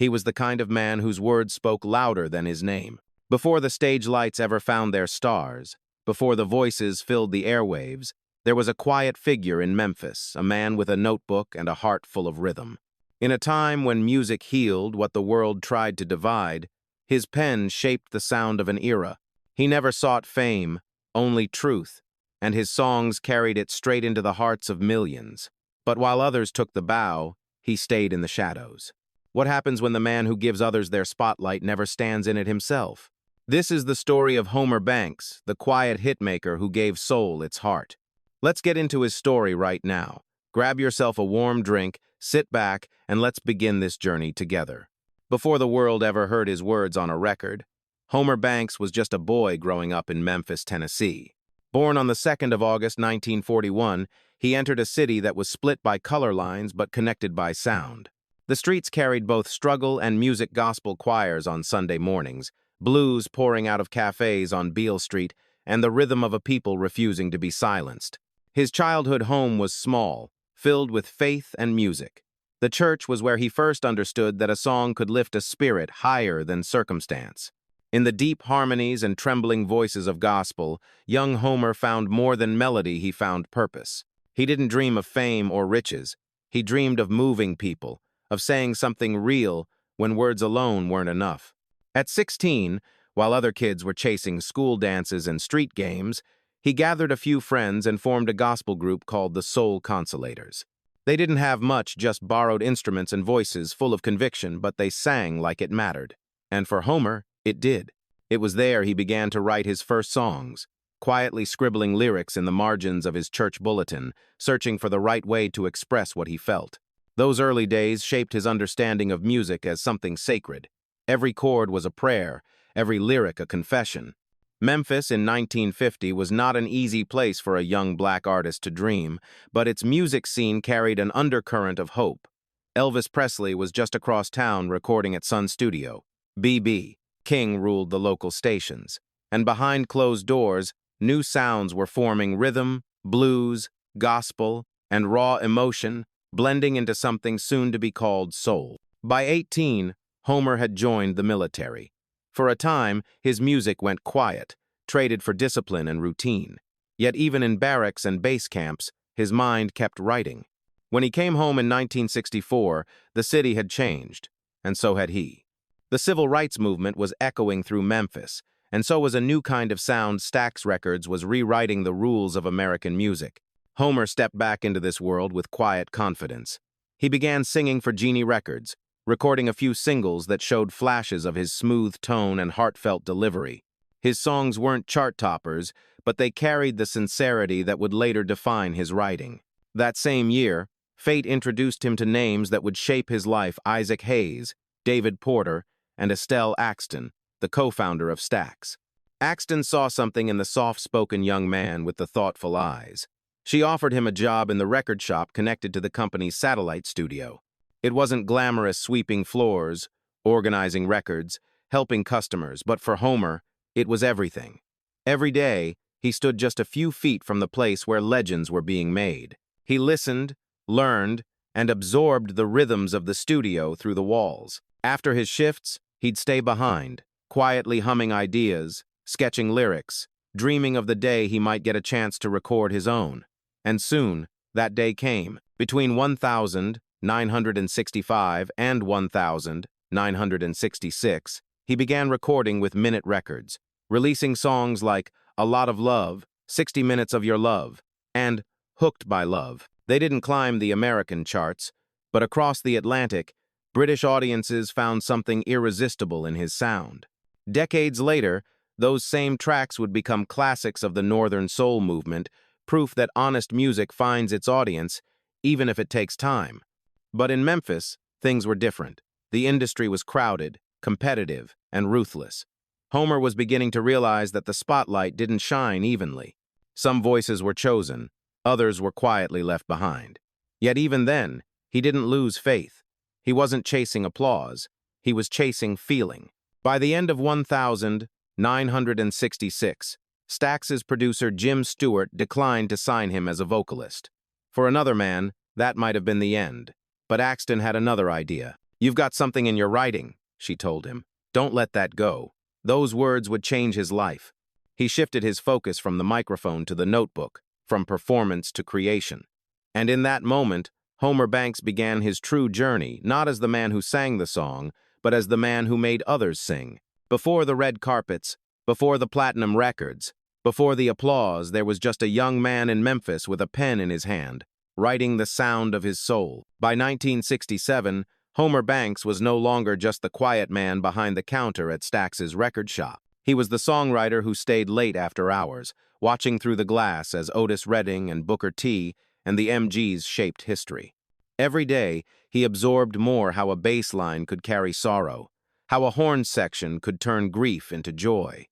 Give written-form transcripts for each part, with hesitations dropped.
He was the kind of man whose words spoke louder than his name. Before the stage lights ever found their stars, before the voices filled the airwaves, there was a quiet figure in Memphis, a man with a notebook and a heart full of rhythm. In a time when music healed what the world tried to divide, his pen shaped the sound of an era. He never sought fame, only truth, and his songs carried it straight into the hearts of millions. But while others took the bow, he stayed in the shadows. What happens when the man who gives others their spotlight never stands in it himself? This is the story of Homer Banks, the quiet hitmaker who gave soul its heart. Let's get into his story right now. Grab yourself a warm drink, sit back, and let's begin this journey together. Before the world ever heard his words on a record, Homer Banks was just a boy growing up in Memphis, Tennessee. Born on the 2nd of August, 1941, he entered a city that was split by color lines but connected by sound. The streets carried both struggle and music gospel choirs on Sunday mornings, blues pouring out of cafes on Beale Street, and the rhythm of a people refusing to be silenced. His childhood home was small, filled with faith and music. The church was where he first understood that a song could lift a spirit higher than circumstance. In the deep harmonies and trembling voices of gospel, young Homer found more than melody, he found purpose. He didn't dream of fame or riches. He dreamed of moving people, of saying something real when words alone weren't enough. At 16, while other kids were chasing school dances and street games, he gathered a few friends and formed a gospel group called the Soul Consolators. They didn't have much, just borrowed instruments and voices full of conviction, but they sang like it mattered. And for Homer, it did. It was there he began to write his first songs, quietly scribbling lyrics in the margins of his church bulletin, searching for the right way to express what he felt. Those early days shaped his understanding of music as something sacred. Every chord was a prayer, every lyric a confession. Memphis in 1950 was not an easy place for a young black artist to dream, but its music scene carried an undercurrent of hope. Elvis Presley was just across town recording at Sun Studio. B.B. King ruled the local stations. And behind closed doors, new sounds were forming: rhythm, blues, gospel, and raw emotion, blending into something soon to be called soul. By 18, Homer had joined the military. For a time, his music went quiet, traded for discipline and routine. Yet even in barracks and base camps, his mind kept writing. When he came home in 1964, the city had changed, and so had he. The civil rights movement was echoing through Memphis, and so was a new kind of sound. Stax Records was rewriting the rules of American music. Homer stepped back into this world with quiet confidence. He began singing for Genie Records, recording a few singles that showed flashes of his smooth tone and heartfelt delivery. His songs weren't chart toppers, but they carried the sincerity that would later define his writing. That same year, fate introduced him to names that would shape his life: Isaac Hayes, David Porter, and Estelle Axton, the co-founder of Stax. Axton saw something in the soft-spoken young man with the thoughtful eyes. She offered him a job in the record shop connected to the company's satellite studio. It wasn't glamorous sweeping floors, organizing records, helping customers, but for Homer, it was everything. Every day, he stood just a few feet from the place where legends were being made. He listened, learned, and absorbed the rhythms of the studio through the walls. After his shifts, he'd stay behind, quietly humming ideas, sketching lyrics, dreaming of the day he might get a chance to record his own. And soon, that day came. Between 1965 and 1966, he began recording with Minute Records, releasing songs like A Lot of Love, 60 Minutes of Your Love, and Hooked by Love. They didn't climb the American charts, but across the Atlantic, British audiences found something irresistible in his sound. Decades later, those same tracks would become classics of the Northern Soul movement, proof that honest music finds its audience, even if it takes time. But in Memphis, things were different. The industry was crowded, competitive, and ruthless. Homer was beginning to realize that the spotlight didn't shine evenly. Some voices were chosen, others were quietly left behind. Yet even then, he didn't lose faith. He wasn't chasing applause, he was chasing feeling. By the end of 1966, Stax's producer Jim Stewart declined to sign him as a vocalist. For another man, that might have been the end. But Axton had another idea. "You've got something in your writing," she told him. "Don't let that go." Those words would change his life. He shifted his focus from the microphone to the notebook, from performance to creation. And in that moment, Homer Banks began his true journey, not as the man who sang the song, but as the man who made others sing. Before the red carpets, before the platinum records, before the applause, there was just a young man in Memphis with a pen in his hand, writing the sound of his soul. By 1967, Homer Banks was no longer just the quiet man behind the counter at Stax's record shop. He was the songwriter who stayed late after hours, watching through the glass as Otis Redding and Booker T and the MGs shaped history. Every day, he absorbed more how a bass line could carry sorrow, how a horn section could turn grief into joy.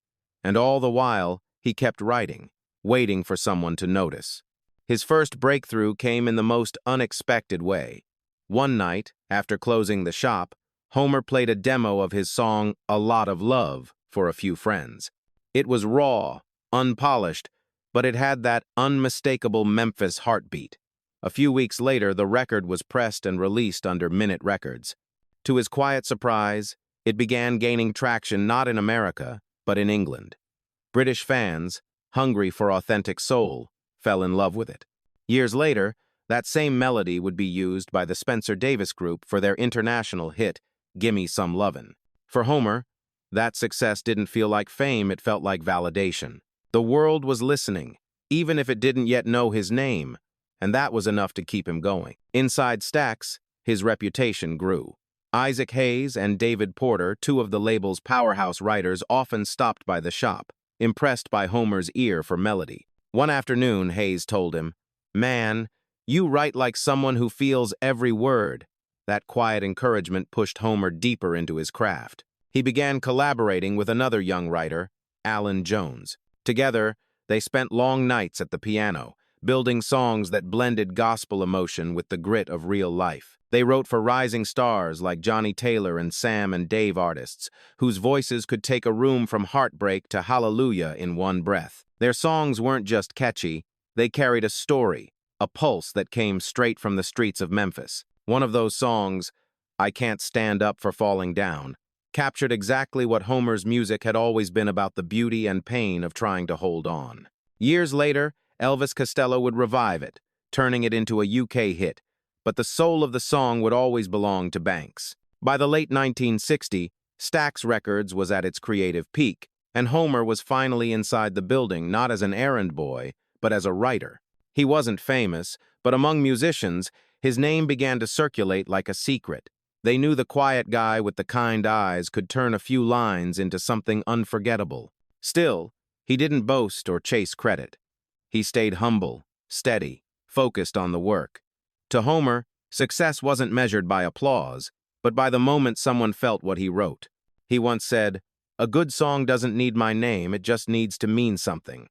And all the while, he kept writing, waiting for someone to notice. His first breakthrough came in the most unexpected way. One night, after closing the shop, Homer played a demo of his song "A Lot of Love" for a few friends. It was raw, unpolished, but it had that unmistakable Memphis heartbeat. A few weeks later, the record was pressed and released under Minute Records. To his quiet surprise, it began gaining traction not in America, but in England. British fans, hungry for authentic soul, fell in love with it. Years later, that same melody would be used by the Spencer Davis Group for their international hit, "Gimme Some Lovin'." For Homer, that success didn't feel like fame, it felt like validation. The world was listening, even if it didn't yet know his name, and that was enough to keep him going. Inside Stax, his reputation grew. Isaac Hayes and David Porter, two of the label's powerhouse writers, often stopped by the shop, impressed by Homer's ear for melody. One afternoon, Hayes told him, "Man, you write like someone who feels every word." That quiet encouragement pushed Homer deeper into his craft. He began collaborating with another young writer, Alan Jones. Together, they spent long nights at the piano, building songs that blended gospel emotion with the grit of real life. They wrote for rising stars like Johnny Taylor and Sam and Dave, artists whose voices could take a room from heartbreak to hallelujah in one breath. Their songs weren't just catchy, they carried a story, a pulse that came straight from the streets of Memphis. One of those songs, "I Can't Stand Up for Falling Down," captured exactly what Homer's music had always been about: the beauty and pain of trying to hold on. Years later, Elvis Costello would revive it, turning it into a UK hit, but the soul of the song would always belong to Banks. By the late 1960s, Stax Records was at its creative peak, and Homer was finally inside the building, not as an errand boy, but as a writer. He wasn't famous, but among musicians, his name began to circulate like a secret. They knew the quiet guy with the kind eyes could turn a few lines into something unforgettable. Still, he didn't boast or chase credit. He stayed humble, steady, focused on the work. To Homer, success wasn't measured by applause, but by the moment someone felt what he wrote. He once said, "A good song doesn't need my name, it just needs to mean something."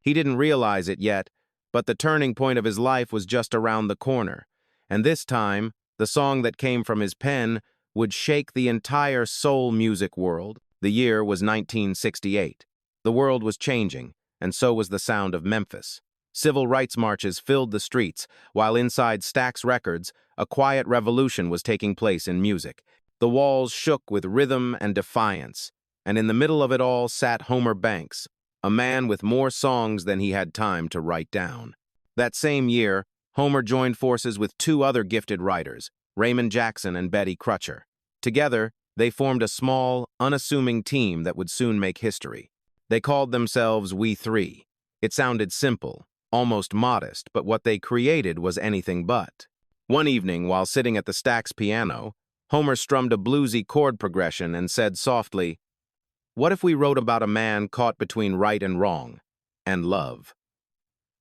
He didn't realize it yet, but the turning point of his life was just around the corner. And this time, the song that came from his pen would shake the entire soul music world. The year was 1968. The world was changing, and so was the sound of Memphis. Civil rights marches filled the streets, while inside Stax Records, a quiet revolution was taking place in music. The walls shook with rhythm and defiance, and in the middle of it all sat Homer Banks, a man with more songs than he had time to write down. That same year, Homer joined forces with two other gifted writers, Raymond Jackson and Betty Crutcher. Together, they formed a small, unassuming team that would soon make history. They called themselves We Three. It sounded simple, almost modest, but what they created was anything but. One evening, while sitting at the Stax piano, Homer strummed a bluesy chord progression and said softly, "What if we wrote about a man caught between right and wrong, and love?"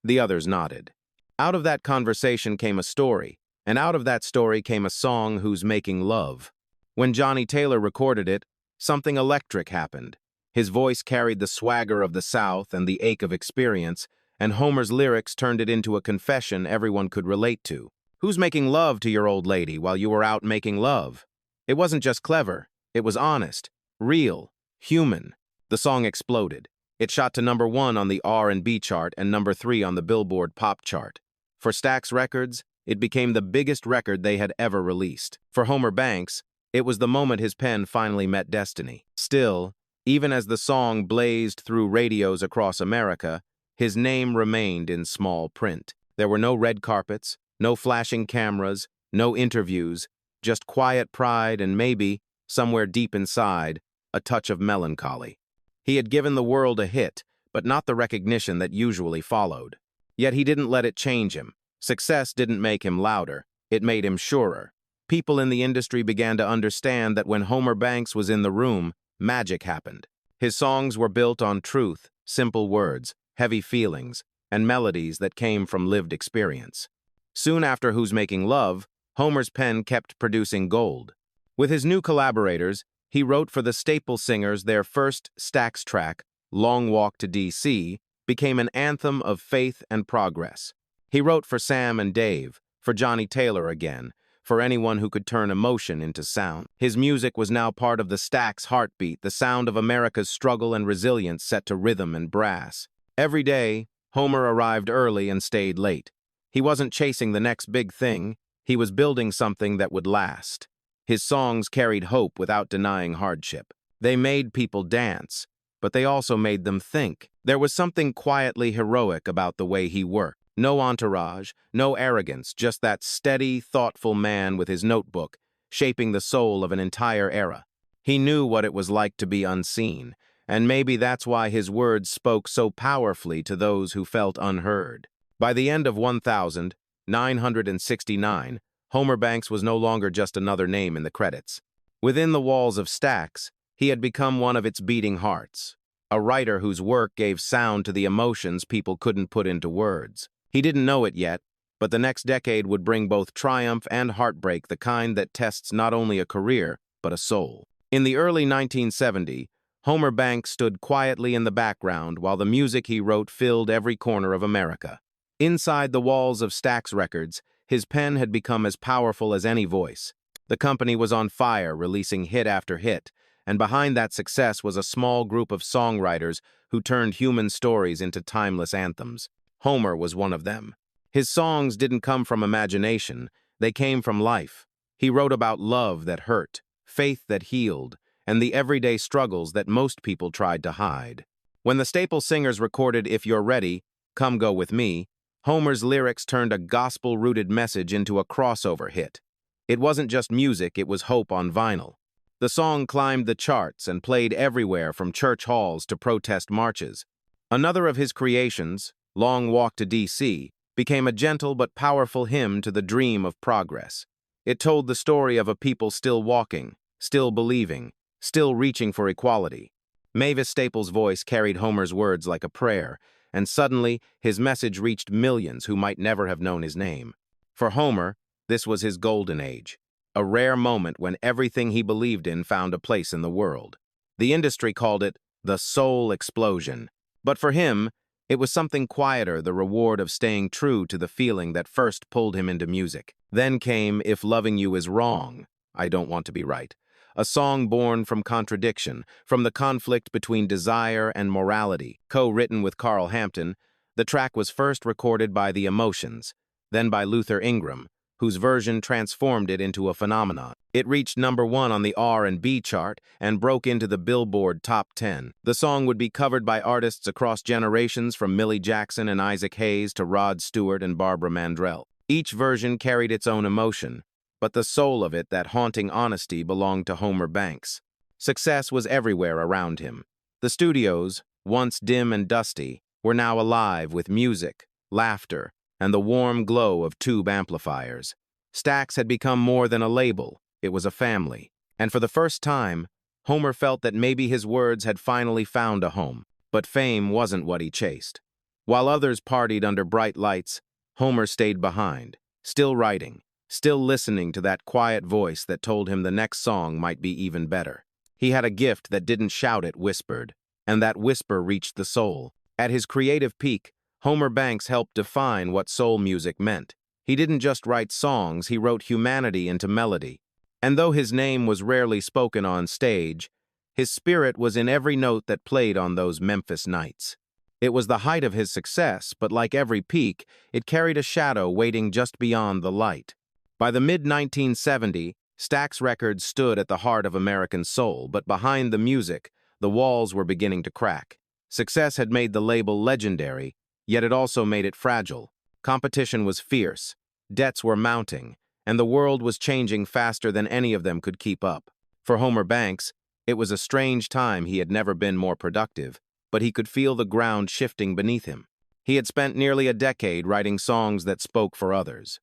The others nodded. Out of that conversation came a story, and out of that story came a song whose making love. When Johnny Taylor recorded it, something electric happened. His voice carried the swagger of the South and the ache of experience, and Homer's lyrics turned it into a confession everyone could relate to. Who's making love to your old lady while you were out making love? It wasn't just clever, it was honest, real, human. The song exploded. It shot to #1 on the R&B chart and #3 on the Billboard pop chart. For Stax Records, It became the biggest record they had ever released. For Homer Banks, it was the moment his pen finally met destiny. Still, even as the song blazed through radios across America, his name remained in small print. There were no red carpets, no flashing cameras, no interviews, just quiet pride and maybe, somewhere deep inside, a touch of melancholy. He had given the world a hit, but not the recognition that usually followed. Yet he didn't let it change him. Success didn't make him louder, it made him surer. People in the industry began to understand that when Homer Banks was in the room, magic happened. His songs were built on truth, simple words, heavy feelings, and melodies that came from lived experience. Soon after Who's Making Love, Homer's pen kept producing gold. With his new collaborators, he wrote for the Staple Singers their first Stax track, Long Walk to D.C., became an anthem of faith and progress. He wrote for Sam and Dave, for Johnny Taylor again, for anyone who could turn emotion into sound. His music was now part of the Stax heartbeat, the sound of America's struggle and resilience set to rhythm and brass. Every day, Homer arrived early and stayed late. He wasn't chasing the next big thing, he was building something that would last. His songs carried hope without denying hardship. They made people dance, but they also made them think. There was something quietly heroic about the way he worked. No entourage, no arrogance, just that steady, thoughtful man with his notebook, shaping the soul of an entire era. He knew what it was like to be unseen, and maybe that's why his words spoke so powerfully to those who felt unheard. By the end of 1969, Homer Banks was no longer just another name in the credits. Within the walls of Stax, he had become one of its beating hearts, a writer whose work gave sound to the emotions people couldn't put into words. He didn't know it yet, but the next decade would bring both triumph and heartbreak, the kind that tests not only a career, but a soul. In the early 1970s, Homer Banks stood quietly in the background while the music he wrote filled every corner of America. Inside the walls of Stax Records, his pen had become as powerful as any voice. The company was on fire, releasing hit after hit, and behind that success was a small group of songwriters who turned human stories into timeless anthems. Homer was one of them. His songs didn't come from imagination, they came from life. He wrote about love that hurt, faith that healed, and the everyday struggles that most people tried to hide. When the Staple Singers recorded If You're Ready, Come Go With Me, Homer's lyrics turned a gospel-rooted message into a crossover hit. It wasn't just music, it was hope on vinyl. The song climbed the charts and played everywhere from church halls to protest marches. Another of his creations, Long Walk to D.C., became a gentle but powerful hymn to the dream of progress. It told the story of a people still walking, still believing, still reaching for equality. Mavis Staples' voice carried Homer's words like a prayer, and suddenly his message reached millions who might never have known his name. For Homer, this was his golden age, a rare moment when everything he believed in found a place in the world. The industry called it the soul explosion, but for him, it was something quieter, the reward of staying true to the feeling that first pulled him into music. Then came If Loving You Is Wrong, I Don't Want to Be Right, a song born from contradiction, from the conflict between desire and morality. Co-written with Carl Hampton, the track was first recorded by The Emotions, then by Luther Ingram, whose version transformed it into a phenomenon. It reached #1 on the R&B chart and broke into the Billboard Top 10. The song would be covered by artists across generations, from Millie Jackson and Isaac Hayes to Rod Stewart and Barbara Mandrell. Each version carried its own emotion, but the soul of it, that haunting honesty, belonged to Homer Banks. Success was everywhere around him. The studios, once dim and dusty, were now alive with music, laughter, and the warm glow of tube amplifiers. Stax had become more than a label, it was a family. And for the first time, Homer felt that maybe his words had finally found a home. But fame wasn't what he chased. While others partied under bright lights, Homer stayed behind, still writing, still listening to that quiet voice that told him the next song might be even better. He had a gift that didn't shout, it whispered, and that whisper reached the soul. At his creative peak, Homer Banks helped define what soul music meant. He didn't just write songs, he wrote humanity into melody. And though his name was rarely spoken on stage, his spirit was in every note that played on those Memphis nights. It was the height of his success, but like every peak, it carried a shadow waiting just beyond the light. By the mid-1970s, Stax Records stood at the heart of American soul, but behind the music, the walls were beginning to crack. Success had made the label legendary, yet it also made it fragile. Competition was fierce, debts were mounting, and the world was changing faster than any of them could keep up. For Homer Banks, it was a strange time. He had never been more productive, but he could feel the ground shifting beneath him. He had spent nearly a decade writing songs that spoke for others.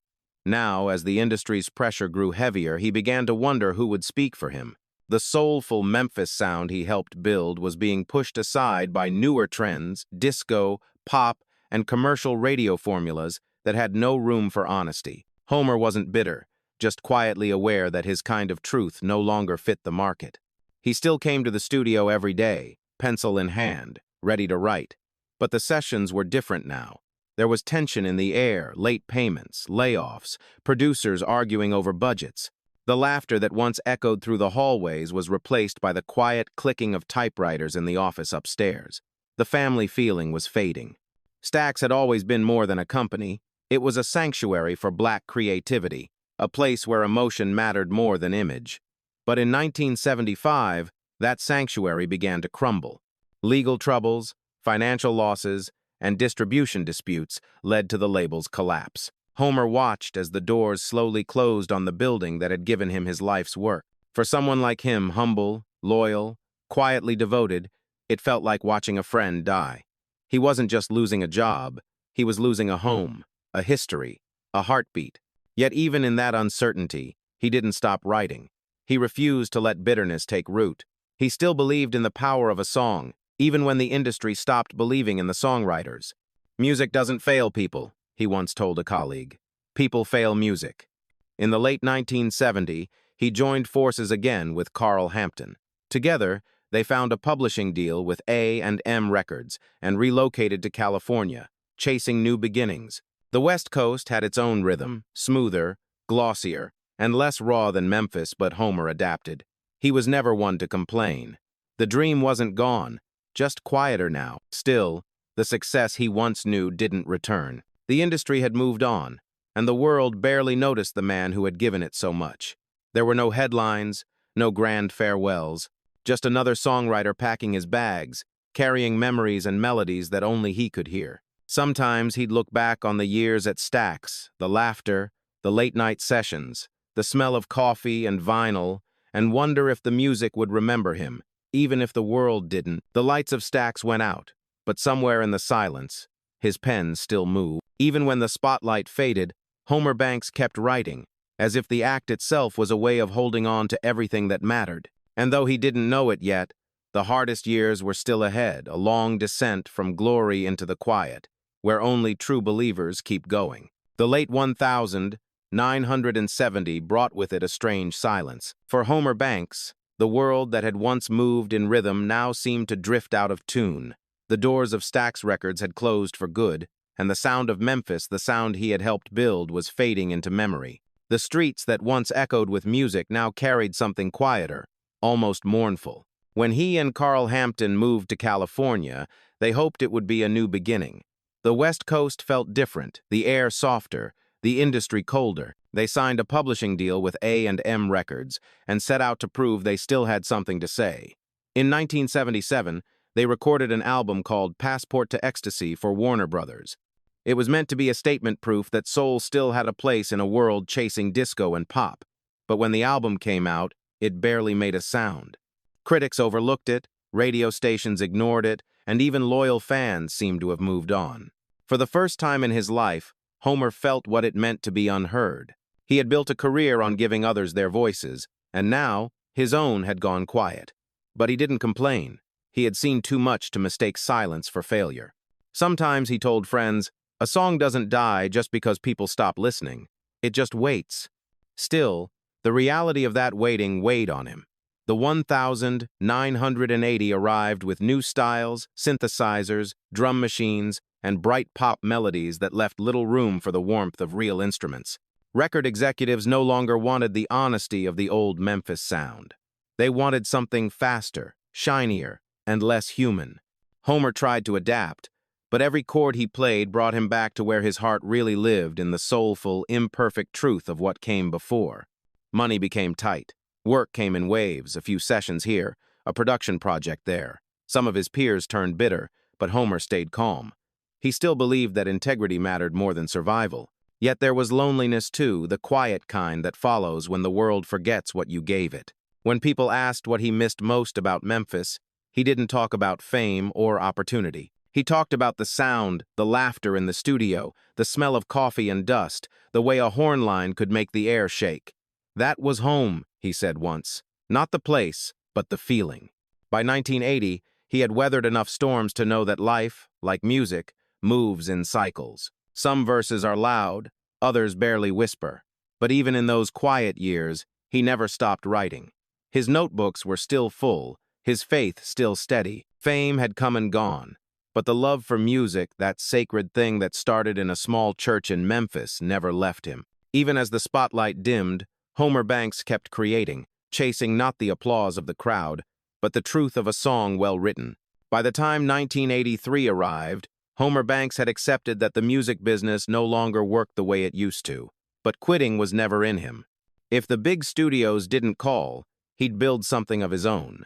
Now, as the industry's pressure grew heavier, he began to wonder who would speak for him. The soulful Memphis sound he helped build was being pushed aside by newer trends, disco, pop, and commercial radio formulas that had no room for honesty. Homer wasn't bitter, just quietly aware that his kind of truth no longer fit the market. He still came to the studio every day, pencil in hand, ready to write. But the sessions were different now. There was tension in the air, late payments, layoffs, producers arguing over budgets. The laughter that once echoed through the hallways was replaced by the quiet clicking of typewriters in the office upstairs. The family feeling was fading. Stax had always been more than a company. It was a sanctuary for black creativity, a place where emotion mattered more than image. But in 1975, that sanctuary began to crumble. Legal troubles, financial losses, and distribution disputes led to the label's collapse. Homer watched as the doors slowly closed on the building that had given him his life's work. For someone like him, humble, loyal, quietly devoted, it felt like watching a friend die. He wasn't just losing a job, he was losing a home, a history, a heartbeat. Yet even in that uncertainty, he didn't stop writing. He refused to let bitterness take root. He still believed in the power of a song, even when the industry stopped believing in the songwriters. "Music doesn't fail people," he once told a colleague. "People fail music." In the late 1970s, he joined forces again with Carl Hampton. Together, they found a publishing deal with A&M Records and relocated to California, chasing new beginnings. The West Coast had its own rhythm, smoother, glossier, and less raw than Memphis, but Homer adapted. He was never one to complain. The dream wasn't gone, just quieter now. Still, the success he once knew didn't return. The industry had moved on, and the world barely noticed the man who had given it so much. There were no headlines, no grand farewells, just another songwriter packing his bags, carrying memories and melodies that only he could hear. Sometimes he'd look back on the years at Stax, the laughter, the late-night sessions, the smell of coffee and vinyl, and wonder if the music would remember him, even if the world didn't. The lights of Stax went out, but somewhere in the silence, his pen still moved. Even when the spotlight faded, Homer Banks kept writing, as if the act itself was a way of holding on to everything that mattered. And though he didn't know it yet, the hardest years were still ahead, a long descent from glory into the quiet, where only true believers keep going. The late 1970 brought with it a strange silence. For Homer Banks, the world that had once moved in rhythm now seemed to drift out of tune. The doors of Stax Records had closed for good, and the sound of Memphis, the sound he had helped build, was fading into memory. The streets that once echoed with music now carried something quieter, almost mournful. When he and Carl Hampton moved to California, they hoped it would be a new beginning. The West Coast felt different, the air softer, the industry colder. They signed a publishing deal with A&M Records and set out to prove they still had something to say. In 1977, they recorded an album called Passport to Ecstasy for Warner Brothers. It was meant to be a statement proof that soul still had a place in a world chasing disco and pop. But when the album came out, it barely made a sound. Critics overlooked it, radio stations ignored it, and even loyal fans seemed to have moved on. For the first time in his life, Homer felt what it meant to be unheard. He had built a career on giving others their voices, and now his own had gone quiet. But he didn't complain. He had seen too much to mistake silence for failure. Sometimes, he told friends, a song doesn't die just because people stop listening. It just waits. Still, the reality of that waiting weighed on him. The 1980 arrived with new styles, synthesizers, drum machines, and bright pop melodies that left little room for the warmth of real instruments. Record executives no longer wanted the honesty of the old Memphis sound. They wanted something faster, shinier, and less human. Homer tried to adapt, But every chord he played brought him back to where his heart really lived, in the soulful, imperfect truth of what came before. Money became tight. Work came in waves, a few sessions here, a production project there. Some of his peers turned bitter, but Homer stayed calm. He still believed that integrity mattered more than survival. Yet there was loneliness too, the quiet kind that follows when the world forgets what you gave it. When people asked what he missed most about Memphis, he didn't talk about fame or opportunity. He talked about the sound, the laughter in the studio, the smell of coffee and dust, the way a horn line could make the air shake. That was home, he said once. Not the place, but the feeling. By 1980, he had weathered enough storms to know that life, like music, moves in cycles. Some verses are loud, others barely whisper. But even in those quiet years, he never stopped writing. His notebooks were still full, his faith still steady. Fame had come and gone. But the love for music, that sacred thing that started in a small church in Memphis, never left him. Even as the spotlight dimmed, Homer Banks kept creating, chasing not the applause of the crowd, but the truth of a song well written. By the time 1983 arrived, Homer Banks had accepted that the music business no longer worked the way it used to. But quitting was never in him. If the big studios didn't call, he'd build something of his own.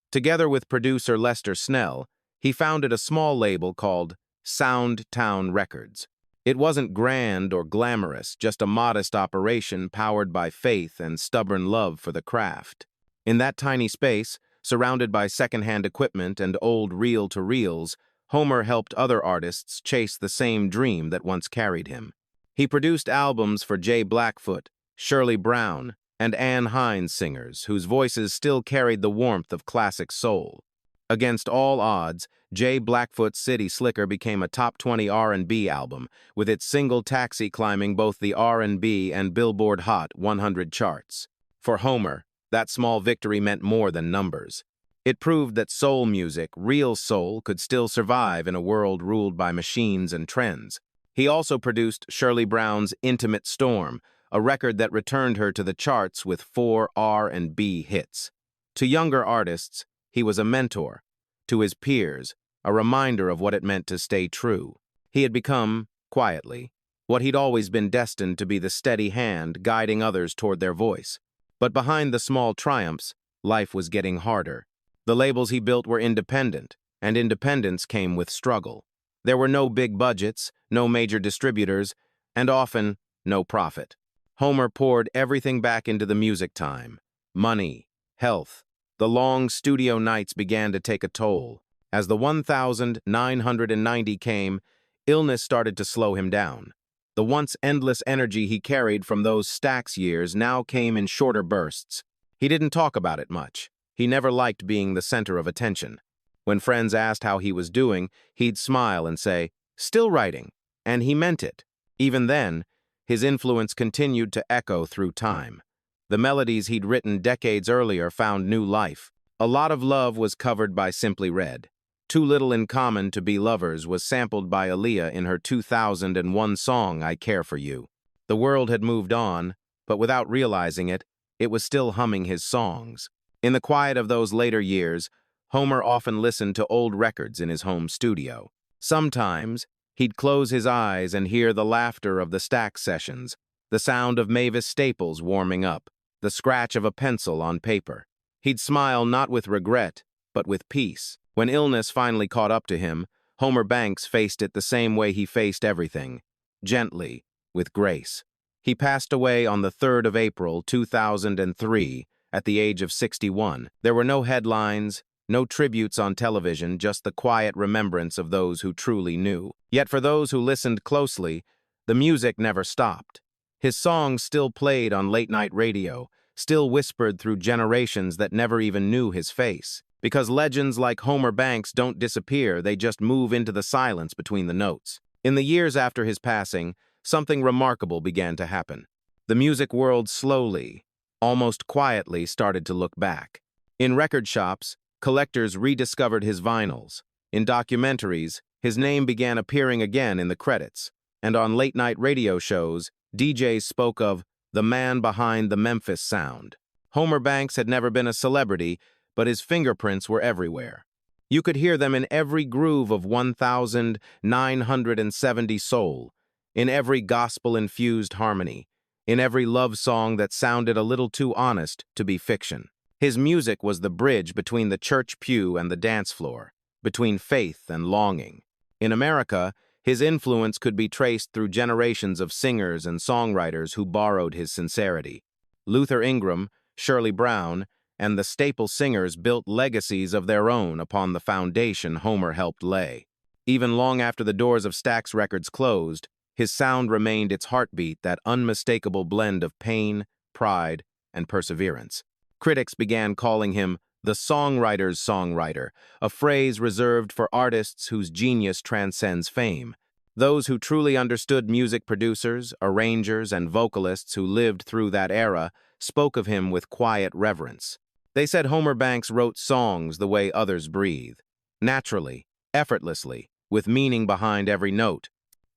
Together with producer Lester Snell, he founded a small label called Soundtown Records. It wasn't grand or glamorous, just a modest operation powered by faith and stubborn love for the craft. In that tiny space, surrounded by secondhand equipment and old reel-to-reels, Homer helped other artists chase the same dream that once carried him. He produced albums for Jay Blackfoot, Shirley Brown, and Ann Hines singers, whose voices still carried the warmth of classic soul. Against all odds, Jay Blackfoot's City Slicker became a top 20 R&B album, with its single Taxi climbing both the R&B and Billboard Hot 100 charts. For Homer, that small victory meant more than numbers. It proved that soul music, real soul, could still survive in a world ruled by machines and trends. He also produced Shirley Brown's Intimate Storm, a record that returned her to the charts with 4 R&B hits. To younger artists, he was a mentor. To his peers, a reminder of what it meant to stay true. He had become, quietly, what he'd always been destined to be, the steady hand guiding others toward their voice. But behind the small triumphs, life was getting harder. The labels he built were independent, and independence came with struggle. There were no big budgets, no major distributors, and often no profit. Homer poured everything back into the music time. Money, health. The long studio nights began to take a toll. As the 1,990 came, illness started to slow him down. The once endless energy he carried from those Stax years now came in shorter bursts. He didn't talk about it much. He never liked being the center of attention. When friends asked how he was doing, he'd smile and say, "Still writing," and he meant it. Even then, his influence continued to echo through time. The melodies he'd written decades earlier found new life. A Lot of Love was covered by Simply Red. Too Little in Common to Be Lovers was sampled by Aaliyah in her 2001 song, I Care For You. The world had moved on, but without realizing it, it was still humming his songs. In the quiet of those later years, Homer often listened to old records in his home studio. Sometimes, he'd close his eyes and hear the laughter of the Stax sessions, the sound of Mavis Staples warming up, the scratch of a pencil on paper. He'd smile not with regret, but with peace. When illness finally caught up to him, Homer Banks faced it the same way he faced everything, gently, with grace. He passed away on the 3rd of April, 2003, at the age of 61. There were no headlines, no tributes on television, just the quiet remembrance of those who truly knew. Yet for those who listened closely, the music never stopped. His songs still played on late-night radio, still whispered through generations that never even knew his face. Because legends like Homer Banks don't disappear, they just move into the silence between the notes. In the years after his passing, something remarkable began to happen. The music world slowly, almost quietly, started to look back. In record shops, collectors rediscovered his vinyls. In documentaries, his name began appearing again in the credits. And on late-night radio shows, DJs spoke of the man behind the Memphis sound. Homer Banks had never been a celebrity, but his fingerprints were everywhere. You could hear them in every groove of 1970 soul, in every gospel-infused harmony, in every love song that sounded a little too honest to be fiction. His music was the bridge between the church pew and the dance floor, between faith and longing. In America, his influence could be traced through generations of singers and songwriters who borrowed his sincerity. Luther Ingram, Shirley Brown, and the staple singers built legacies of their own upon the foundation Homer helped lay. Even long after the doors of Stax Records closed, his sound remained its heartbeat, that unmistakable blend of pain, pride, and perseverance. Critics began calling him the songwriter's songwriter, a phrase reserved for artists whose genius transcends fame. Those who truly understood music producers, arrangers, and vocalists who lived through that era spoke of him with quiet reverence. They said Homer Banks wrote songs the way others breathe, naturally, effortlessly, with meaning behind every note.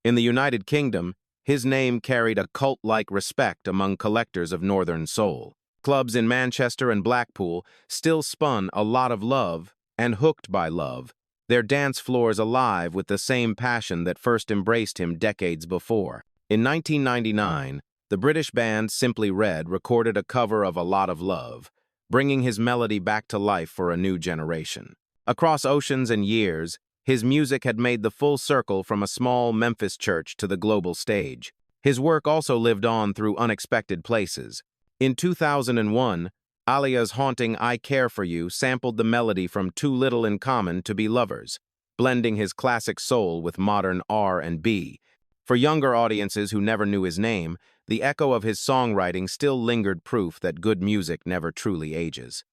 In the United Kingdom, his name carried a cult-like respect among collectors of Northern soul. Clubs in Manchester and Blackpool still spun A Lot of Love and Hooked by Love, their dance floors alive with the same passion that first embraced him decades before. In 1999, the British band Simply Red recorded a cover of A Lot of Love, bringing his melody back to life for a new generation. Across oceans and years, his music had made the full circle from a small Memphis church to the global stage. His work also lived on through unexpected places. In 2001, Alia's haunting I Care For You sampled the melody from Too Little in Common to Be Lovers, blending his classic soul with modern R&B. For younger audiences who never knew his name, the echo of his songwriting still lingered, proof that good music never truly ages.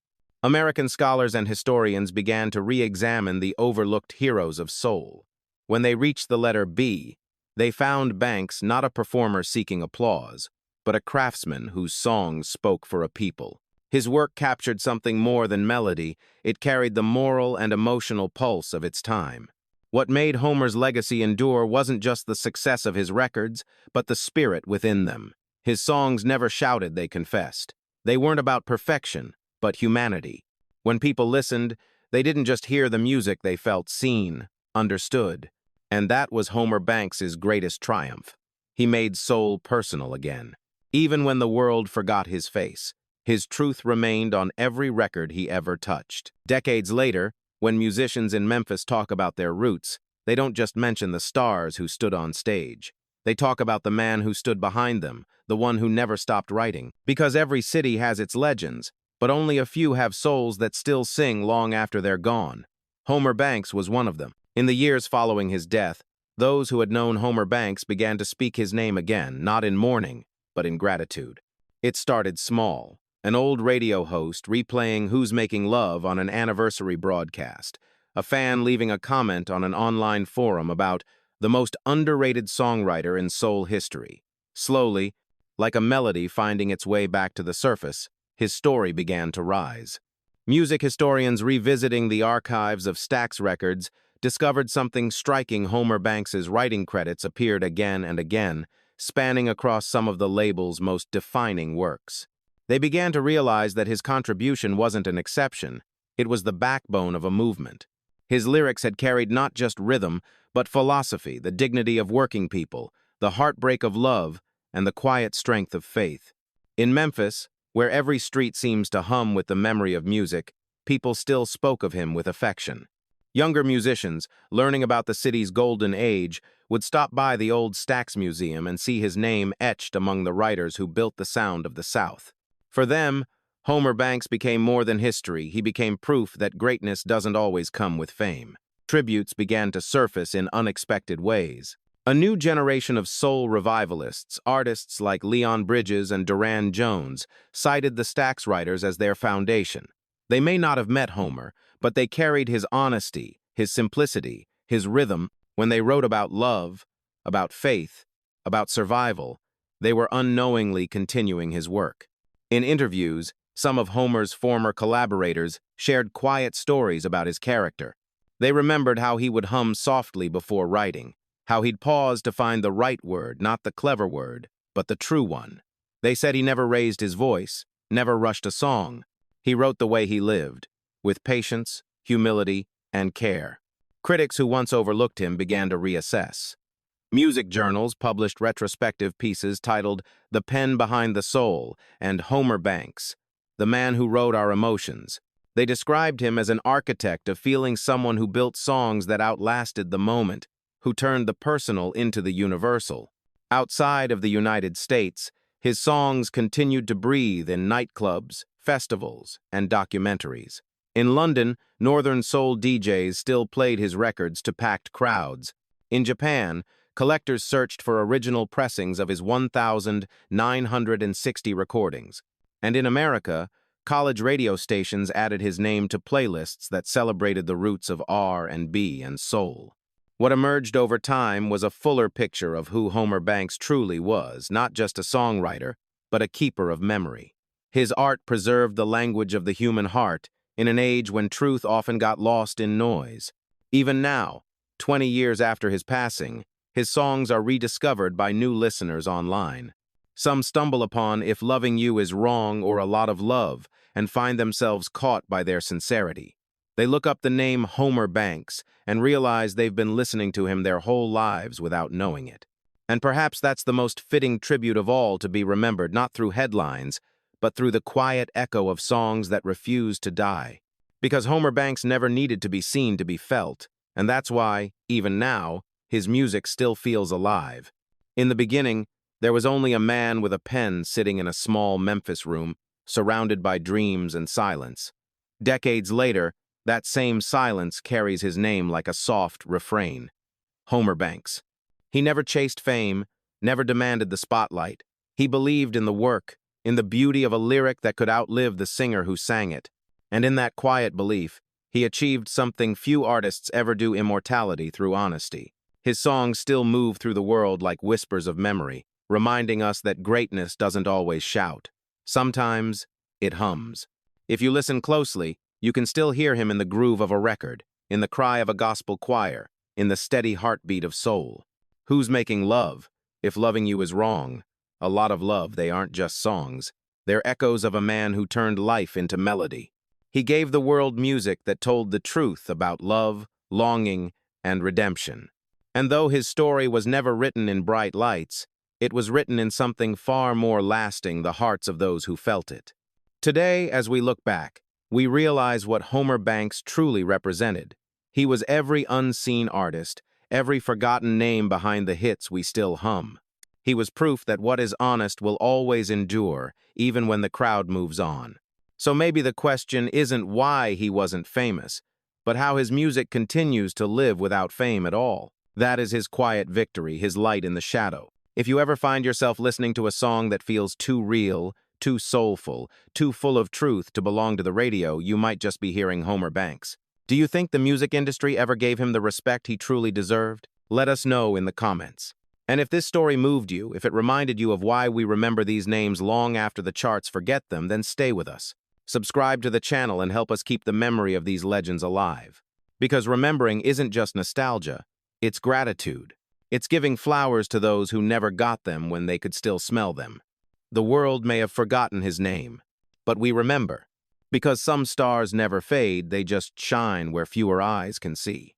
American scholars and historians began to re-examine the overlooked heroes of soul. When they reached the letter B, they found Banks not a performer seeking applause, but a craftsman whose songs spoke for a people. His work captured something more than melody; it carried the moral and emotional pulse of its time. What made Homer's legacy endure wasn't just the success of his records, but the spirit within them. His songs never shouted, they confessed. They weren't about perfection, but humanity. When people listened, they didn't just hear the music, they felt seen, understood. And that was Homer Banks's greatest triumph. He made soul personal again. Even when the world forgot his face, his truth remained on every record he ever touched. Decades later, when musicians in Memphis talk about their roots, they don't just mention the stars who stood on stage. They talk about the man who stood behind them, the one who never stopped writing. Because every city has its legends, but only a few have souls that still sing long after they're gone. Homer Banks was one of them. In the years following his death, those who had known Homer Banks began to speak his name again, not in mourning, but in gratitude. It started small. An old radio host replaying Who's Making Love on an anniversary broadcast, a fan leaving a comment on an online forum about the most underrated songwriter in soul history. Slowly, like a melody finding its way back to the surface, his story began to rise. Music historians revisiting the archives of Stax Records discovered something striking. Homer Banks's writing credits appeared again and again, spanning across some of the label's most defining works. They began to realize that his contribution wasn't an exception, it was the backbone of a movement. His lyrics had carried not just rhythm, but philosophy, the dignity of working people, the heartbreak of love, and the quiet strength of faith. In Memphis, where every street seems to hum with the memory of music, people still spoke of him with affection. Younger musicians, learning about the city's golden age, would stop by the old Stax Museum and see his name etched among the writers who built the sound of the South. For them, Homer Banks became more than history. He became proof that greatness doesn't always come with fame. Tributes began to surface in unexpected ways. A new generation of soul revivalists, artists like Leon Bridges and Duran Jones, cited the Stax writers as their foundation. They may not have met Homer, but they carried his honesty, his simplicity, his rhythm. When they wrote about love, about faith, about survival, they were unknowingly continuing his work. In interviews, some of Homer's former collaborators shared quiet stories about his character. They remembered how he would hum softly before writing, how he'd pause to find the right word, not the clever word, but the true one. They said he never raised his voice, never rushed a song. He wrote the way he lived, with patience, humility, and care. Critics who once overlooked him began to reassess. Music journals published retrospective pieces titled The Pen Behind the Soul and Homer Banks, the man who wrote our emotions. They described him as an architect of feeling, someone who built songs that outlasted the moment, who turned the personal into the universal. Outside of the United States, his songs continued to breathe in nightclubs, festivals, and documentaries. In London, Northern Soul DJs still played his records to packed crowds. In Japan, collectors searched for original pressings of his 1,960 recordings. And in America, college radio stations added his name to playlists that celebrated the roots of R&B and soul. What emerged over time was a fuller picture of who Homer Banks truly was, not just a songwriter, but a keeper of memory. His art preserved the language of the human heart in an age when truth often got lost in noise. Even now, 20 years after his passing, his songs are rediscovered by new listeners online. Some stumble upon If Loving You Is Wrong or A Lot of Love and find themselves caught by their sincerity. They look up the name Homer Banks and realize they've been listening to him their whole lives without knowing it. And perhaps that's the most fitting tribute of all, to be remembered not through headlines, but through the quiet echo of songs that refuse to die. Because Homer Banks never needed to be seen to be felt, and that's why, even now, his music still feels alive. In the beginning, there was only a man with a pen sitting in a small Memphis room, surrounded by dreams and silence. Decades later, that same silence carries his name like a soft refrain. Homer Banks. He never chased fame, never demanded the spotlight. He believed in the work, in the beauty of a lyric that could outlive the singer who sang it. And in that quiet belief, he achieved something few artists ever do: immortality through honesty. His songs still move through the world like whispers of memory, reminding us that greatness doesn't always shout. Sometimes it hums. If you listen closely, you can still hear him in the groove of a record, in the cry of a gospel choir, in the steady heartbeat of soul. Who's Making Love? If Loving You Is Wrong? A Lot of Love. They aren't just songs. They're echoes of a man who turned life into melody. He gave the world music that told the truth about love, longing, and redemption. And though his story was never written in bright lights, it was written in something far more lasting: the hearts of those who felt it. Today, as we look back, we realize what Homer Banks truly represented. He was every unseen artist, every forgotten name behind the hits we still hum. He was proof that what is honest will always endure, even when the crowd moves on. So maybe the question isn't why he wasn't famous, but how his music continues to live without fame at all. That is his quiet victory, his light in the shadow. If you ever find yourself listening to a song that feels too real, too soulful, too full of truth to belong to the radio, you might just be hearing Homer Banks. Do you think the music industry ever gave him the respect he truly deserved? Let us know in the comments. And if this story moved you, if it reminded you of why we remember these names long after the charts forget them, then stay with us. Subscribe to the channel and help us keep the memory of these legends alive. Because remembering isn't just nostalgia, it's gratitude. It's giving flowers to those who never got them when they could still smell them. The world may have forgotten his name, but we remember. Because some stars never fade, they just shine where fewer eyes can see.